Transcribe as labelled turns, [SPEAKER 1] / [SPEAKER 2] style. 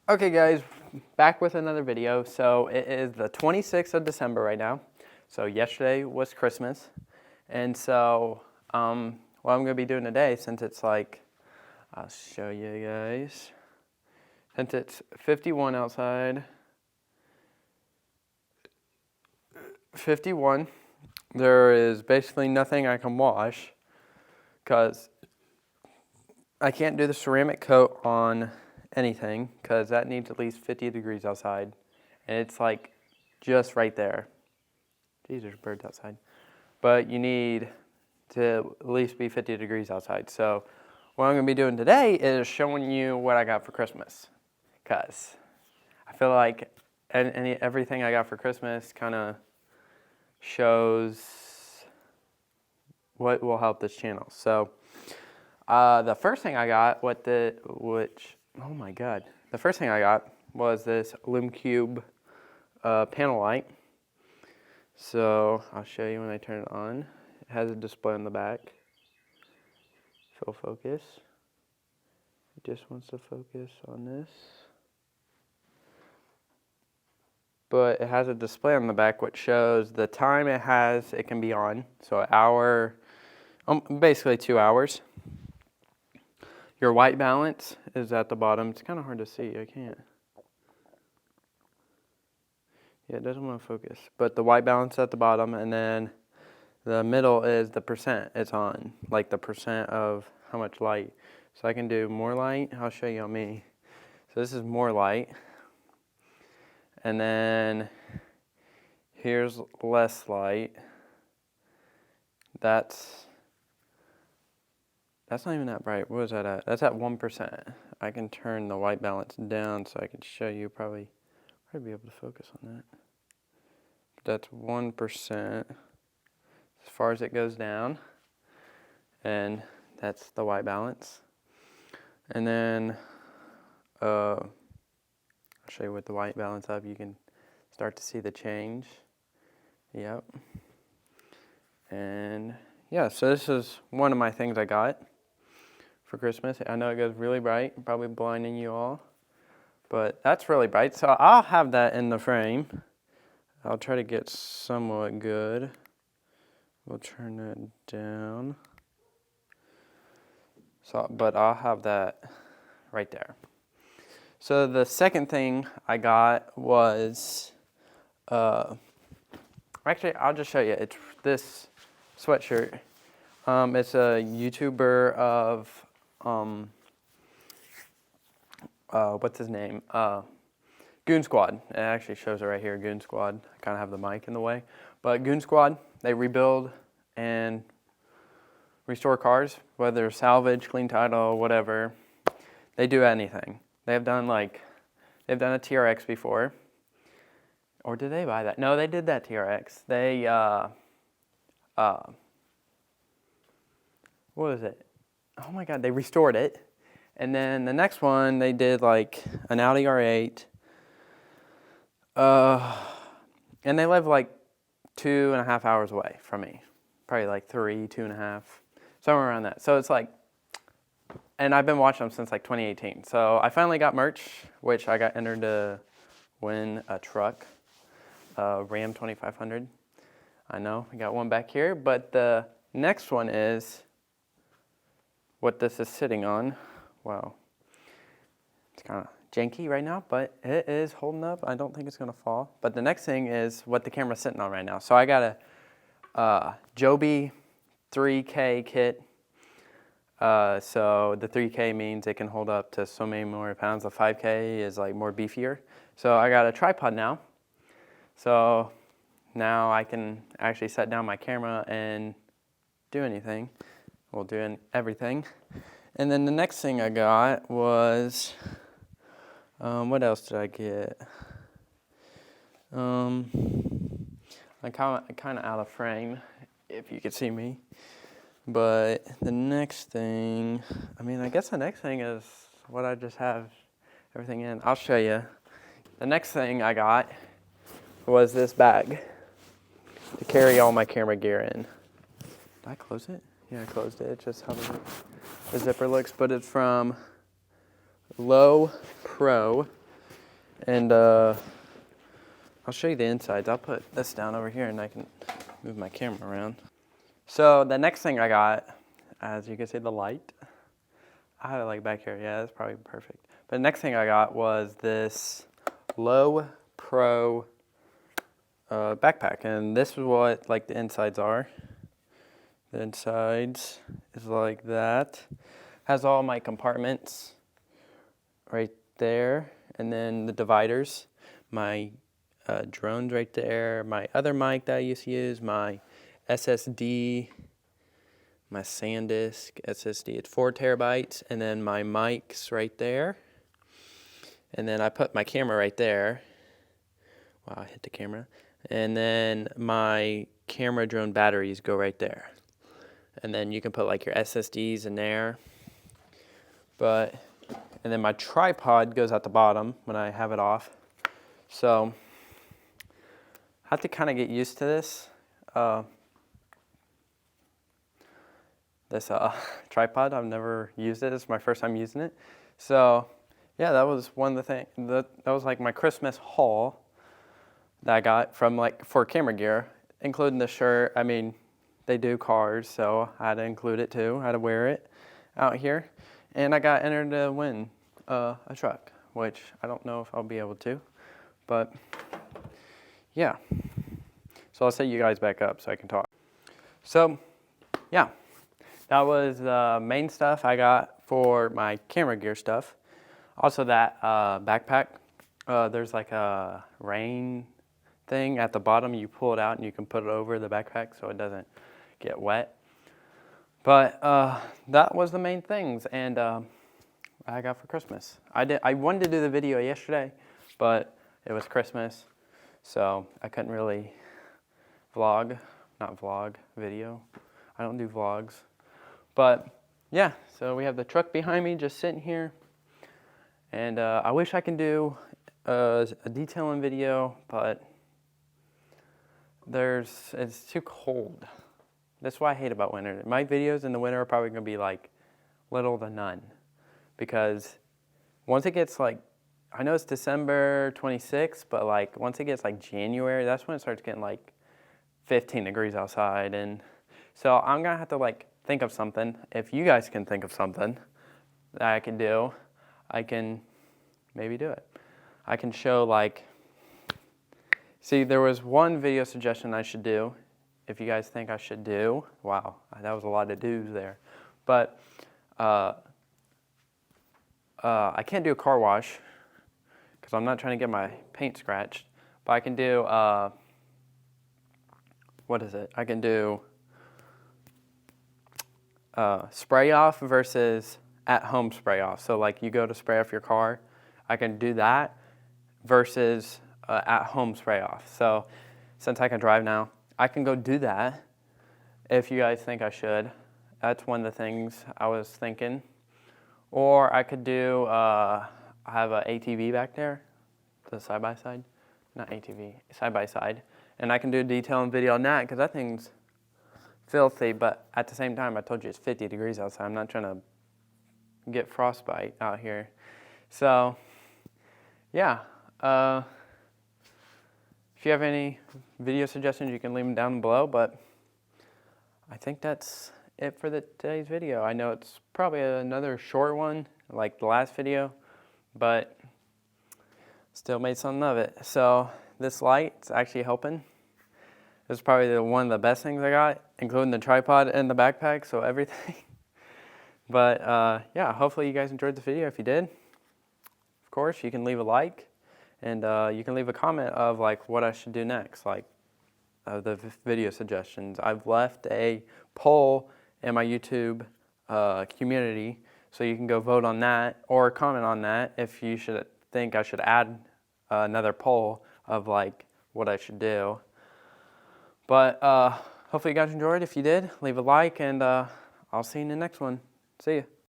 [SPEAKER 1] Okay guys, back with another video. So it is the 26th of December right now. So yesterday was Christmas. And so what I'm going to be doing today, since it's I'll show you guys. Since it's 51 outside, 51, there is basically nothing I can wash because I can't do the ceramic coat on anything because that needs at least 50 degrees outside. And it's like just right there. Geez, there's birds outside. But you need to at least be 50 degrees outside. So what I'm going to be doing today is showing you what I got for Christmas. Because I feel like everything I got for Christmas kind of shows what will help this channel. So the first thing I got, the first thing I got was this LumeCube panel light. So I'll show you when I turn it on. It has a display on the back. Full focus. It just wants to focus on this. But it has a display on the back which shows the time it can be on. So an hour, basically 2 hours. Your white balance is at the bottom. It's kind of hard to see. I can't. Yeah, it doesn't want to focus. But the white balance at the bottom, and then the middle is the percent it's on, like the percent of how much light. So I can do more light. I'll show you on me. So this is more light. And then here's less light. That's not even that bright. What is that at? That's at 1%. I can turn the white balance down so I can show you probably be able to focus on that. That's 1% as far as it goes down. And that's the white balance. And then I'll show you with the white balance up, you can start to see the change. Yep. And yeah, so this is one of my things I got for Christmas. I know it goes really bright, probably blinding you all, but that's really bright. So I'll have that in the frame. I'll try to get somewhat good. We'll turn that down. So, but I'll have that right there. So the second thing I got was, actually I'll just show you. It's this sweatshirt. It's a YouTuber of, what's his name? Goon Squad. It actually shows it right here, Goon Squad. I kind of have the mic in the way. But Goon Squad, they rebuild and restore cars, whether salvage, clean title, whatever. They do anything. They've done a TRX before. Or did they buy that? No, they did that TRX. They, what was it? Oh my God, they restored it. And then the next one, they did like an Audi R8. And they live like 2.5 hours away from me. Probably like 2.5, somewhere around that. So it's like, and I've been watching them since like 2018. So I finally got merch, which I got entered to win a truck, Ram 2500. I know, I got one back here, but the next one is what this is sitting on. Wow. It's kind of janky right now, but it is holding up. I don't think it's going to fall. But the next thing is what the camera's sitting on right now. So I got a Joby 3K kit. So the 3K means it can hold up to so many more pounds. The 5K is like more beefier. So I got a tripod now. So now I can actually set down my camera and do anything. Well, doing everything. And then the next thing I got was, what else did I get? I'm kind of out of frame, if you could see me. But the next thing, I guess the next thing is what I just have everything in. I'll show you. The next thing I got was this bag to carry all my camera gear in. Did I close it? Yeah, I closed it. It's just how the zipper looks, but it's from Low Pro. And I'll show you the insides. I'll put this down over here and I can move my camera around. So the next thing I got, as you can see the light, I have it like back here. Yeah, that's probably perfect. But the next thing I got was this Low Pro backpack. And this is what like the insides are. The insides is like that. Has all my compartments right there. And then the dividers. My drones right there. My other mic that I used to use. My SSD. My SanDisk SSD. It's 4 terabytes. And then my mics right there. And then I put my camera right there. Wow, I hit the camera. And then my camera drone batteries go right there. And then you can put like your SSDs in there. And then my tripod goes at the bottom when I have it off. So I have to kind of get used to this. This tripod, I've never used it. It's my first time using it. So yeah, that was one of the things. That was like my Christmas haul that I got from like for camera gear, including the shirt. I mean, they do cars, so I had to include it too. I had to wear it out here. And I got entered to win a truck, which I don't know if I'll be able to. But yeah. So I'll set you guys back up so I can talk. So yeah, that was the main stuff I got for my camera gear stuff. Also that backpack, there's like a rain thing at the bottom. You pull it out and you can put it over the backpack so it doesn't get wet. But that was the main things, and I got for Christmas. I wanted to do the video yesterday, but it was Christmas, so I couldn't really video. I don't do vlogs. But yeah, so we have the truck behind me just sitting here, and I wish I can do a detailing video, but it's too cold. That's what I hate about winter. My videos in the winter are probably going to be like little to none, because once it gets like, I know it's December 26th, but like once it gets like January, that's when it starts getting like 15 degrees outside. And so I'm going to have to like think of something. If you guys can think of something that I can do, I can maybe do it. I can show like, see, there was one video suggestion I should do. If you guys think I should do, wow, that was a lot of do's there. But I can't do a car wash because I'm not trying to get my paint scratched. But I can do, what is it? I can do spray off versus at-home spray off. So like you go to spray off your car, I can do that versus at-home spray off. So since I can drive now, I can go do that if you guys think I should. That's one of the things I was thinking. Or I could do, I have an ATV back there, the side-by-side. Not ATV, side-by-side. And I can do detail and video on that because that thing's filthy. But at the same time, I told you it's 50 degrees outside. I'm not trying to get frostbite out here. So, yeah. If you have any video suggestions, you can leave them down below, but I think that's it for today's video. I know it's probably another short one, like the last video, but still made something of it. So this light's actually helping. This is probably one of the best things I got, including the tripod and the backpack, so everything. But yeah, hopefully you guys enjoyed the video. If you did, of course, you can leave a like. And you can leave a comment of like what I should do next, like the video suggestions. I've left a poll in my YouTube community, so you can go vote on that or comment on that if you should think I should add another poll of like what I should do. But hopefully you guys enjoyed. If you did, leave a like, and I'll see you in the next one. See ya.